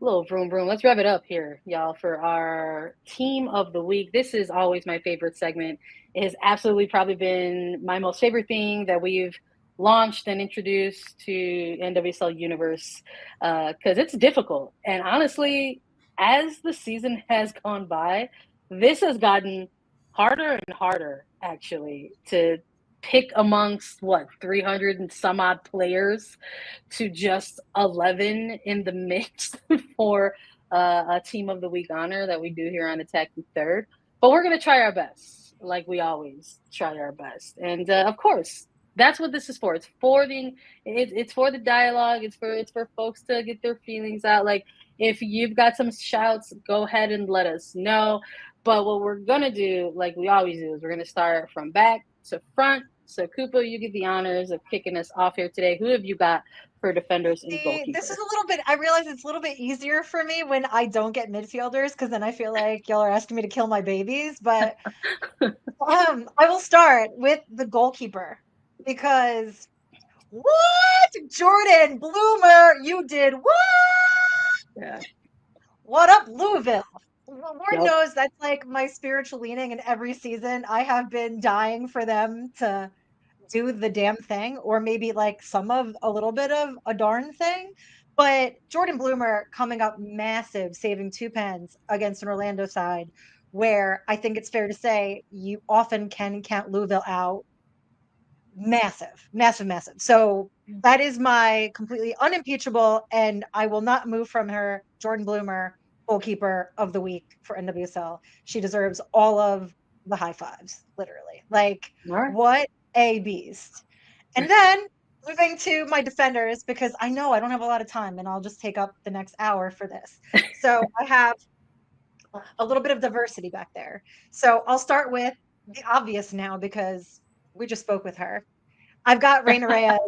little vroom vroom. Let's rev it up here, y'all, for our team of the week. This is always my favorite segment. It has absolutely probably been my most favorite thing that we've launched and introduced to NWSL universe because it's difficult. And honestly, as the season has gone by, this has gotten harder and harder actually to pick amongst 300 and some odd players to just 11 in the mix for a team of the week honor that we do here on Attacking Third. But we're going to try our best, like we always try our best. And of course, that's what this is for. It's for the dialogue. It's for folks to get their feelings out. Like, if you've got some shouts, go ahead and let us know. But what we're going to do, like we always do, is we're going to start from back to front. So, Cupo, you get the honors of kicking us off here today. Who have you got for defenders and goalkeepers? This is a little bit, I realize it's a little bit easier for me when I don't get midfielders, because then I feel like y'all are asking me to kill my babies. But I will start with the goalkeeper, because what? Jordyn Bloomer, you did what? Yeah. What up, Louisville? Lord Yep. knows that's like my spiritual leaning, and every season I have been dying for them to do the damn thing, or maybe like some of a little bit of a darn thing. But Jordyn Bloomer coming up massive, saving 2 pens against an Orlando side where I think it's fair to say you often can count Louisville out. Massive, massive, massive. So that is my completely unimpeachable, and I will not move from her. Jordyn Bloomer, goalkeeper of the week for NWSL. She deserves all of the high fives, literally. Like, All what a beast. And then moving to my defenders, because I know I don't have a lot of time and I'll just take up the next hour for this. So I have a little bit of diversity back there. So I'll start with the obvious now, because we just spoke with her. I've got Reyna Reyes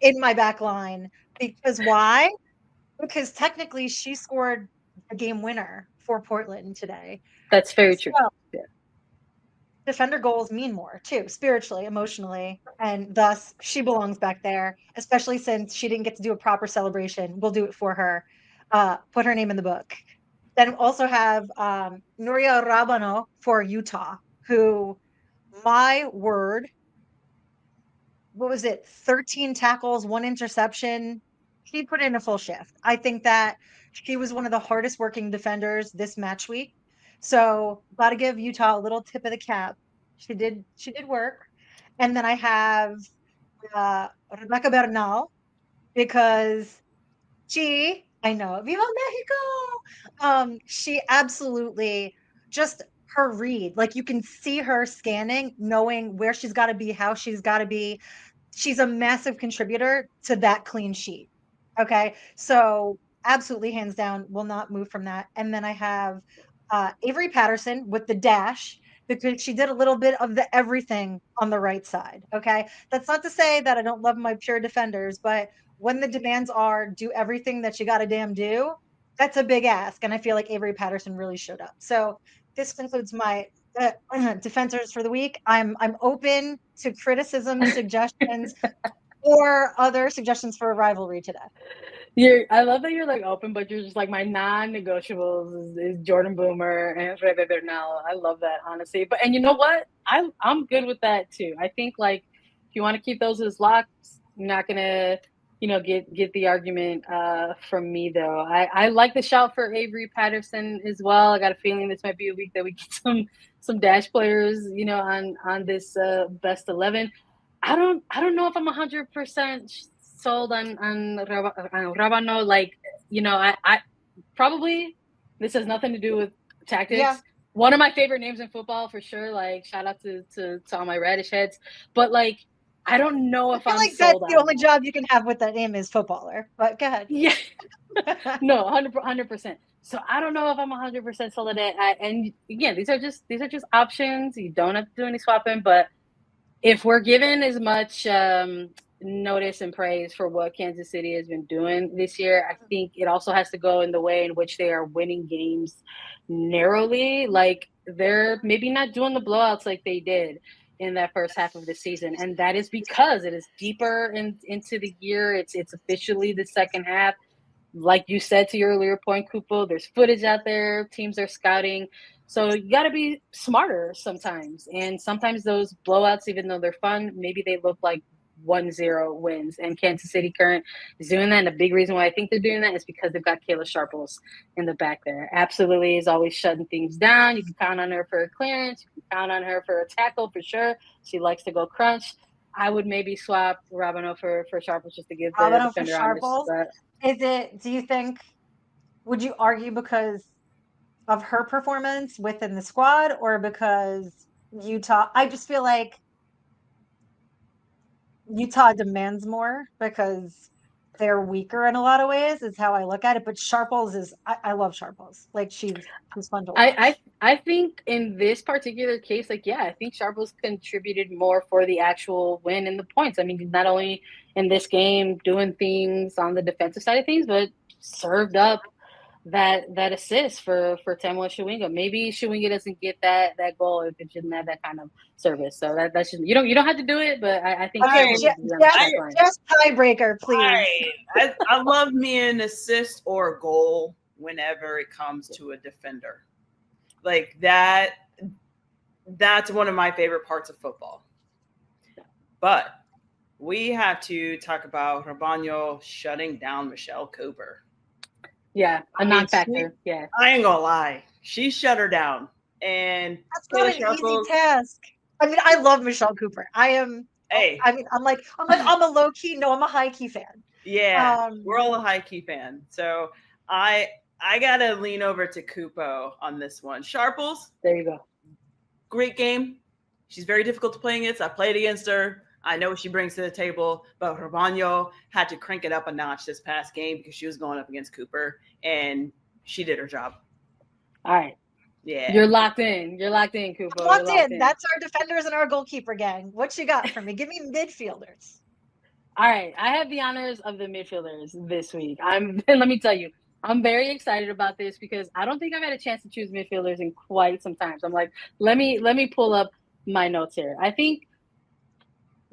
in my back line, because why? Because technically she scored a game winner for Portland today. That's very true. So Yeah. defender goals mean more too, spiritually, emotionally, and thus she belongs back there, especially since she didn't get to do a proper celebration. We'll do it for her. Put her name in the book. Then also have Nuria Rabano for Utah, who, my word, what was it? 13 tackles, 1 interception. She put in a full shift. I think that she was one of the hardest working defenders this match week. So got to give Utah a little tip of the cap. She did work. And then I have Rebecca Bernal, because I know, Viva Mexico. She absolutely, just her read, like you can see her scanning, knowing where she's got to be, how she's got to be. She's a massive contributor to that clean sheet. Okay. So absolutely hands down, will not move from that. And then I have Avery Patterson with the dash, because she did a little bit of the everything on the right side. Okay. That's not to say that I don't love my pure defenders, but when the demands are do everything that you got to damn do, that's a big ask. And I feel like Avery Patterson really showed up. So this concludes my defenders for the week. I'm open to criticism, suggestions, or other suggestions for a rivalry today. I love that you're like open, but you're just like my non-negotiables is Jordyn Bloomer and Rebe Bernal. I love that, honestly. And you know what? I'm good with that too. I think like if you want to keep those as locks, you're not gonna get the argument from me though. I like the shout for Avery Patterson as well. I got a feeling this might be a week that we get some dash players, on this best 11. I don't know if I'm 100% sold on Rabano. Like, I probably, this has nothing to do with tactics. Yeah. One of my favorite names in football for sure. Like, shout out to all my radish heads. But like, I don't know I if feel I'm like that's sold the on only that. job you can have with that name is footballer. But go ahead. Yeah. No, 100%. So I don't know if I'm 100% sold on that. And again, these are just options. You don't have to do any swapping, but if we're given as much notice and praise for what Kansas City has been doing this year, I think it also has to go in the way in which they are winning games narrowly. Like, they're maybe not doing the blowouts like they did in that first half of the season, and that is because it is deeper into the year. It's officially the second half. like you said to your earlier point, Cupo, there's footage out there. Teams are scouting. So you got to be smarter sometimes. And sometimes those blowouts, even though they're fun, maybe they look like 1-0 wins. And Kansas City Current is doing that. And a big reason why I think they're doing that is because they've got Kayla Sharples in the back there. Absolutely is always shutting things down. You can count on her for a clearance. You can count on her for a tackle for sure. She likes to go crunch. I would maybe swap Robino for Sharples just to give the Robino for defender on this. Sharples. Do you think, would you argue because of her performance within the squad or because Utah? I just feel like Utah demands more because they're weaker in a lot of ways, is how I look at it. But Sharples is, I love Sharples. Like she's fun to watch. I think in this particular case, like, yeah, I think Sharples contributed more for the actual win and the points. I mean, not only in this game doing things on the defensive side of things, but served up that assist for Temwa Chawinga. Maybe Chawinga doesn't get that goal if it didn't have that kind of service. So that's just, you don't have to do it, but I think just tiebreaker, please. I love me an assist or a goal whenever it comes to a defender. Like that's one of my favorite parts of football. But we have to talk about Rabano shutting down Michelle Cooper. Yeah, a non-factor. Yeah, I ain't gonna lie, she shut her down, and that's not an easy task. I mean, I love Michelle Cooper. I'm a low key, no, I'm a high key fan. Yeah, we're all a high key fan. So I gotta lean over to Cupo on this one. Sharples, there you go. Great game. She's very difficult to play against. I played against her. I know what she brings to the table, but Rabano had to crank it up a notch this past game because she was going up against Cooper, and she did her job. All right. Yeah. You're locked in. You're locked in, Cooper. Locked in. That's our defenders and our goalkeeper gang. What you got for me? Give me midfielders. All right. I have the honors of the midfielders this week. Let me tell you, I'm very excited about this because I don't think I've had a chance to choose midfielders in quite some time. So I'm like, let me pull up my notes here. I think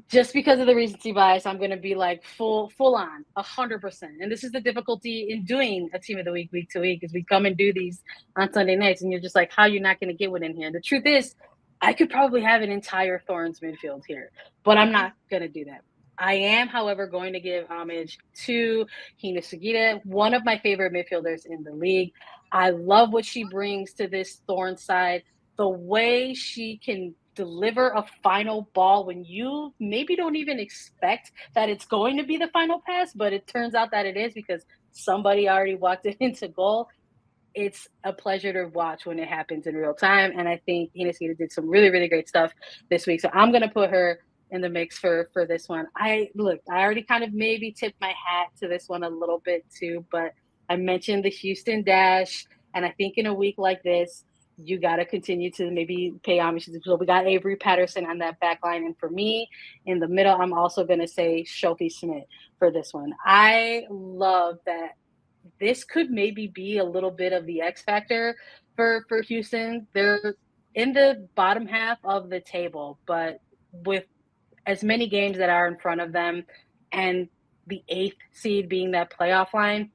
just because of the recency bias, I'm going to be like full on 100%. And this is the difficulty in doing a team of the week to week, is we come and do these on Sunday nights and you're just like, how are you not going to get one in here? The truth is, I could probably have an entire Thorns midfield here, but I'm not going to do that. I am, however, going to give homage to Hina Sugita, one of my favorite midfielders in the league. I love what she brings to this Thorns side. The way she can deliver a final ball when you maybe don't even expect that it's going to be the final pass, but it turns out that it is because somebody already walked it into goal. It's a pleasure to watch when it happens in real time. And I think Hina Sugita did some really, really great stuff this week. So I'm going to put her in the mix for this one. I already kind of maybe tipped my hat to this one a little bit too, but I mentioned the Houston Dash. And I think in a week like this, you got to continue to maybe pay homage. So we got Avery Patterson on that back line. And for me, in the middle, I'm also going to say Sophie Smith for this one. I love that this could maybe be a little bit of the X factor for Houston. They're in the bottom half of the table, but with as many games that are in front of them and the 8th seed being that playoff line,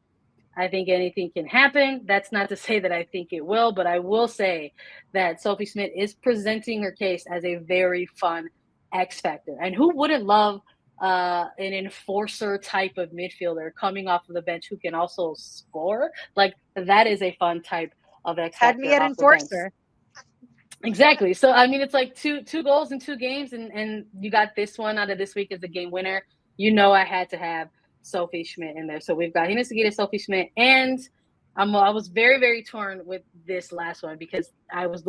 I think anything can happen. That's not to say that I think it will, but I will say that Sophie Smith is presenting her case as a very fun X factor. And who wouldn't love an enforcer type of midfielder coming off of the bench who can also score? Like, that is a fun type of X factor. Had me at enforcer. Exactly. So, I mean, it's like two goals in 2 games, and you got this one out of this week as a game winner. You know I had to have Sophie Schmidt in there. So we've got Hina Sugita, Sophie Schmidt, and I was very, very torn with this last one because I was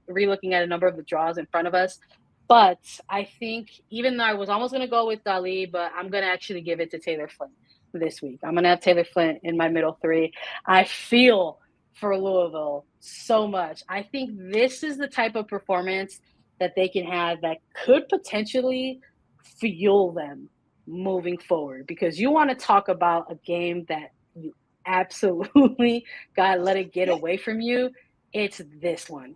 re-looking at a number of the draws in front of us. But I think even though I was almost going to go with Dali, but I'm going to actually give it to Taylor Flint this week. I'm going to have Taylor Flint in my middle 3. I feel for Louisville so much. I think this is the type of performance that they can have that could potentially fuel them moving forward, because you want to talk about a game that you absolutely got to let it get away from you. It's this one.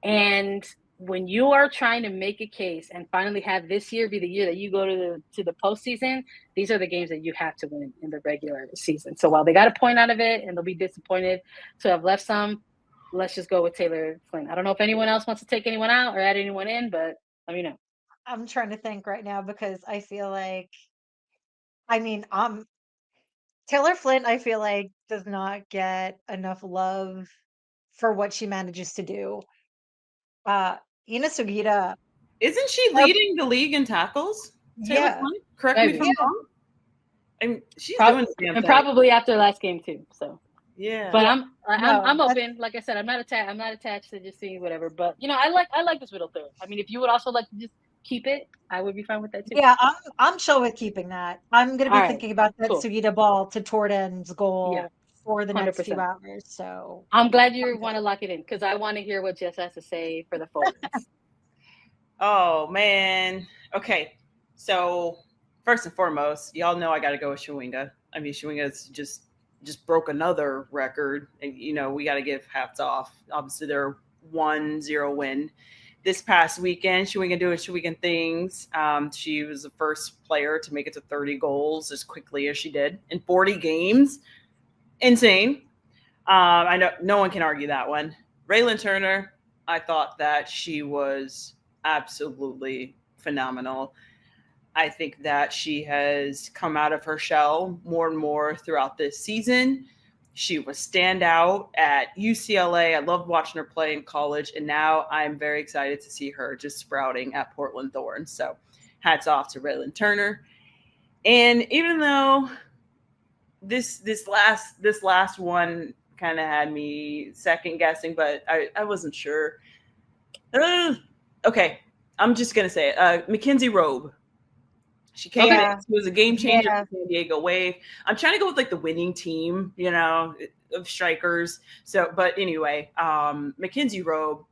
And when you are trying to make a case and finally have this year be the year that you go to the postseason, these are the games that you have to win in the regular season. So while they got a point out of it and they'll be disappointed to have left some, let's just go with Taylor Flynn. I don't know if anyone else wants to take anyone out or add anyone in, but let me know. I'm trying to think right now because I feel like, Taylor Flynn, I feel like does not get enough love for what she manages to do. Ina Sugita, Isn't she leading the league in tackles? Taylor yeah, Flynn? Correct me if I'm yeah. wrong. I mean, she's doing the damn and thing. probably after last game too. So Yeah. but Yeah. I'm No, open. Like I said, I'm not attached to just seeing whatever. But I like this middle third. I mean, if you would also like to just keep it, I would be fine with that too. yeah, I'm chill with keeping that. I'm gonna All be right, thinking about that cool. Sugita ball to Jordan's Yeah, goal for the next few 100%. hours. So I'm glad you I'm want to good. lock it in because I want to hear what Jess has to say for the forwards. Oh man. Okay. So first and foremost, y'all know I got to go with Chawinga. I mean, Chawinga's just broke another record, and we got to give hats off. Obviously, their 1-0 win this past weekend. Chawinga doing Chawinga things. She was the first player to make it to 30 goals as quickly as she did in 40 games. Insane. I know no one can argue that one. Raylan Turner, I thought that she was absolutely phenomenal. I think that she has come out of her shell more and more throughout this season. She was standout at UCLA. I loved watching her play in college, and now I'm very excited to see her just sprouting at Portland Thorns. So hats off to Raylan Turner. And even though this last one kind of had me second guessing, but I wasn't sure. Okay, I'm just gonna say it. Mackenzie Robe. She came in. Yeah, She was a game changer yeah. for San Diego Wave. I'm trying to go with like the winning team, of strikers. So, but anyway, Mackenzie Robe.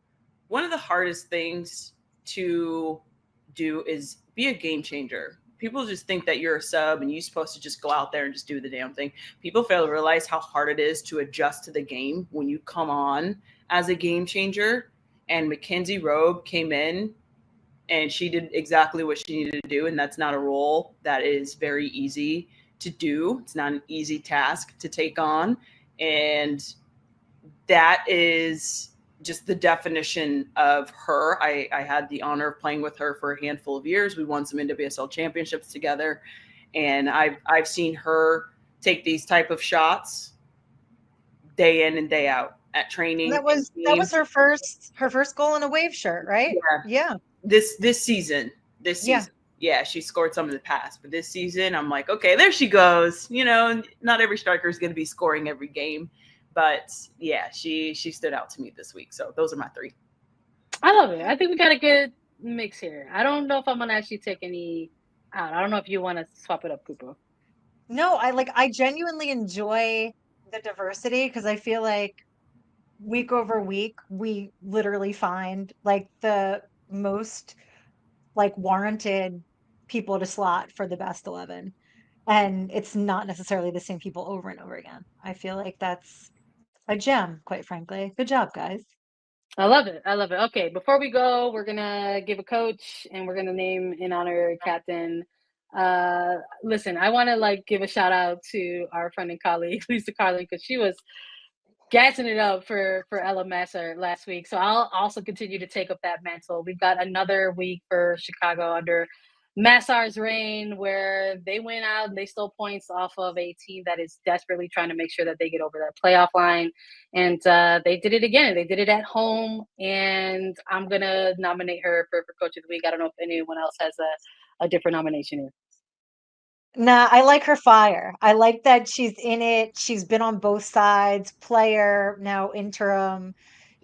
One of the hardest things to do is be a game changer. People just think that you're a sub and you're supposed to just go out there and just do the damn thing. People fail to realize how hard it is to adjust to the game when you come on as a game changer. And Mackenzie Robe came in and she did exactly what she needed to do. And that's not a role that is very easy to do. It's not an easy task to take on. And that is just the definition of her. I had the honor of playing with her for a handful of years. We won some NWSL championships together. And I've seen her take these type of shots day in and day out at training. That was her first goal in a Wave shirt, right? Yeah. Yeah. This season. Yeah. Yeah, she scored some in the past, but this season I'm like, okay, there she goes. Not every striker is going to be scoring every game, but yeah, she stood out to me this week. So those are my three. I love it. I think we got a good mix here. I don't know if I'm gonna actually take any out. I don't know if you want to swap it up, Cupo. No, I genuinely enjoy the diversity because I feel like week over week we literally find like the most like warranted people to slot for the best 11, and it's not necessarily the same people over and over again. I feel like that's a gem, quite frankly. Good job, guys. I love it. I love it. Okay, before we go, we're gonna give a coach and we're gonna name an honorary captain. Listen, I want to give a shout out to our friend and colleague Lisa Carlin because she was gassing it up for Ella Masser last week. So I'll also continue to take up that mantle. We've got another week for Chicago under Massar's reign where they went out and they stole points off of a team that is desperately trying to make sure that they get over that playoff line. And they did it again. They did it at home. And I'm going to nominate her for Coach of the Week. I don't know if anyone else has a different nomination here. Nah, I like her fire. I like that she's in it. She's been on both sides, player, now interim.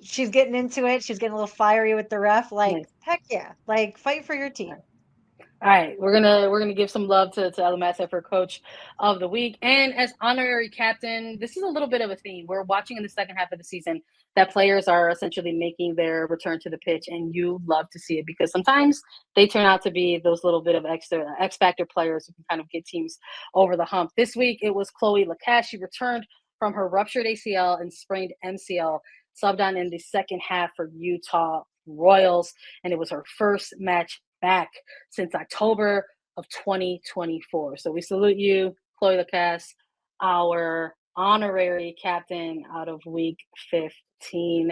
She's getting into it. She's getting a little fiery with the ref. Like, Nice. heck yeah. Like, fight for your team. All right, we're gonna give some love to Ella Masser for Coach of the Week, and as honorary captain. This is a little bit of a theme. We're watching in the second half of the season that players are essentially making their return to the pitch, and you love to see it because sometimes they turn out to be those little bit of extra X factor players who can kind of get teams over the hump. This week it was Chloe Lacasse. She returned from her ruptured ACL and sprained MCL, subbed on in the second half for Utah Royals, and it was her first match back since October of 2024. So we salute you, Chloe Lacasse, our honorary captain out of week 15.